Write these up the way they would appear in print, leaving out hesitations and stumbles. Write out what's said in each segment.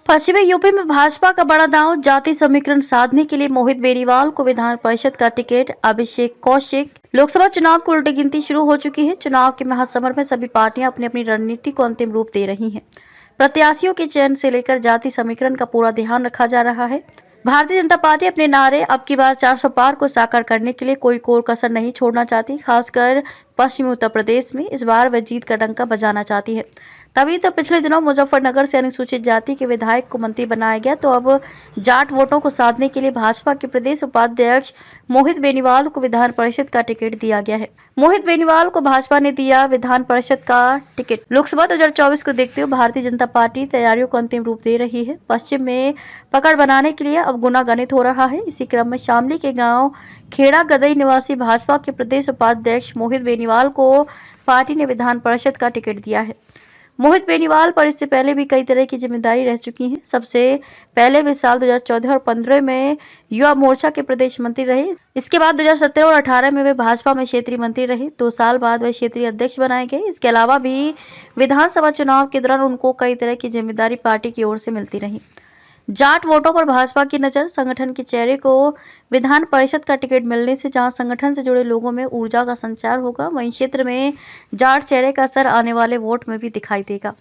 पश्चिमी यूपी में भाजपा का बड़ा दांव, जाति समीकरण साधने के लिए मोहित बेनीवाल को विधान परिषद का टिकट। अभिषेक कौशिक। लोकसभा चुनाव की उल्टी गिनती शुरू हो चुकी है। चुनाव के महासमर में सभी पार्टियां अपनी अपनी रणनीति को अंतिम रूप दे रही हैं। प्रत्याशियों के चयन से लेकर जाति समीकरण का पूरा ध्यान रखा जा रहा है। भारतीय जनता पार्टी अपने नारे अब की बार 400 पार को साकार करने के लिए कोई कोर कसर नहीं छोड़ना चाहती। खासकर पश्चिमी उत्तर प्रदेश में इस बार वह जीत का डंका बजाना चाहती है। तभी तो पिछले दिनों मुजफ्फरनगर से अनुसूचित जाति के विधायक को मंत्री बनाया गया। तो अब जाट वोटों को साधने के लिए भाजपा के प्रदेश उपाध्यक्ष मोहित बेनीवाल को विधान परिषद का टिकट दिया गया है। मोहित बेनीवाल को भाजपा ने दिया विधान परिषद का टिकट। लोकसभा 2024 को देखते हुए भारतीय जनता पार्टी तैयारियों को अंतिम रूप दे रही है। पश्चिम में पकड़ बनाने के लिए अब गुना गणित हो रहा है। इसी क्रम में शामली के गांव खेड़ा गदई निवासी भाजपा के प्रदेश उपाध्यक्ष मोहित बेनीवाल को पार्टी ने विधान परिषद का टिकट दिया है। मोहित बेनीवाल पर इससे पहले भी कई तरह की जिम्मेदारी रह चुकी है। सबसे पहले वे साल 2014 और 15 में युवा मोर्चा के प्रदेश मंत्री रहे। इसके बाद 2017 और 18 में वे भाजपा में क्षेत्रीय मंत्री रहे। 2 साल बाद वे क्षेत्रीय अध्यक्ष बनाए गए। इसके अलावा भी विधानसभा चुनाव के दौरान उनको कई तरह की जिम्मेदारी पार्टी की ओर से मिलती रही। जाट वोटों पर भाजपा की नजर। संगठन के चेहरे को विधान परिषद का टिकट मिलने से जहां संगठन से जुड़े लोगों में ऊर्जा का संचार होगा, वहीं क्षेत्र में जाट चेहरे का असर आने वाले वोट में भी दिखाई देगा।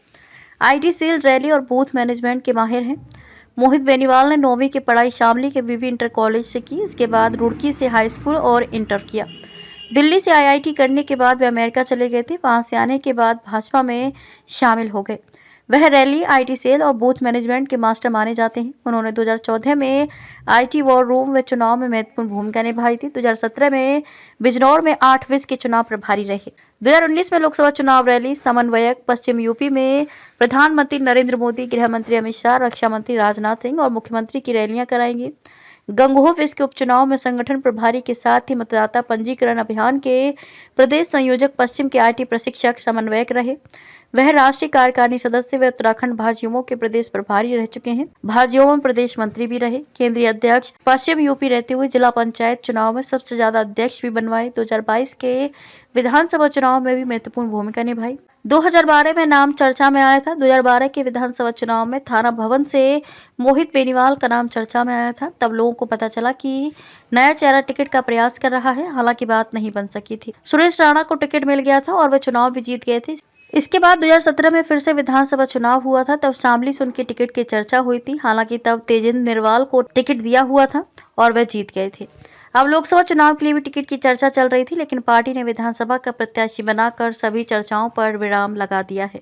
आईटी सेल, रैली और बूथ मैनेजमेंट के माहिर हैं। मोहित बेनीवाल ने 9वीं की पढ़ाई शामली के विवि इंटर कॉलेज से की। इसके बाद रुड़की से हाई स्कूल और इंटर किया। दिल्ली से आईआईटी करने के बाद वे अमेरिका चले गए थे। वहां से आने के बाद भाजपा में शामिल हो गए। वह रैली, आईटी सेल और बूथ मैनेजमेंट के मास्टर माने जाते हैं। उन्होंने 2014 में आईटी वॉर रूम व चुनाव में महत्वपूर्ण भूमिका निभाई थी। 2017 में बिजनौर में 8 विस के चुनाव प्रभारी रहे। 2019 में लोकसभा चुनाव रैली समन्वयक। पश्चिम यूपी में प्रधानमंत्री नरेंद्र मोदी, गृह मंत्री अमित शाह, रक्षा मंत्री राजनाथ सिंह और मुख्यमंत्री की रैलियां कराएंगे। गंगोह विस के उपचुनाव में संगठन प्रभारी के साथ ही मतदाता पंजीकरण अभियान के प्रदेश संयोजक, पश्चिम के आईटी प्रशिक्षक, समन्वयक रहे। वह राष्ट्रीय कार्यकारिणी सदस्य व उत्तराखंड भाजयुमो के प्रदेश प्रभारी रह चुके हैं। भाजयुमो में प्रदेश मंत्री भी रहे। केंद्रीय अध्यक्ष पश्चिम यूपी रहते हुए जिला पंचायत चुनाव में सबसे ज्यादा अध्यक्ष भी बनवाए। 2022 के विधानसभा चुनाव में भी महत्वपूर्ण भूमिका निभाई। 2012 में नाम चर्चा में आया था। 2012 के विधानसभा चुनाव में थाना भवन से मोहित बेनीवाल का नाम चर्चा में आया था। तब लोगों को पता चला कि नया चेहरा टिकट का प्रयास कर रहा है। हालांकि बात नहीं बन सकी थी। सुरेश राणा को टिकट मिल गया था और वे चुनाव भी जीत गए थे। इसके बाद 2017 में फिर से विधानसभा चुनाव हुआ था। तब शामली से उनके टिकट की चर्चा हुई थी। हालांकि तब तेजेंद्र निर्वाल को टिकट दिया हुआ था और वह जीत गए थे। अब लोकसभा चुनाव के लिए भी टिकट की चर्चा चल रही थी, लेकिन पार्टी ने विधानसभा का प्रत्याशी बनाकर सभी चर्चाओं पर विराम लगा दिया है।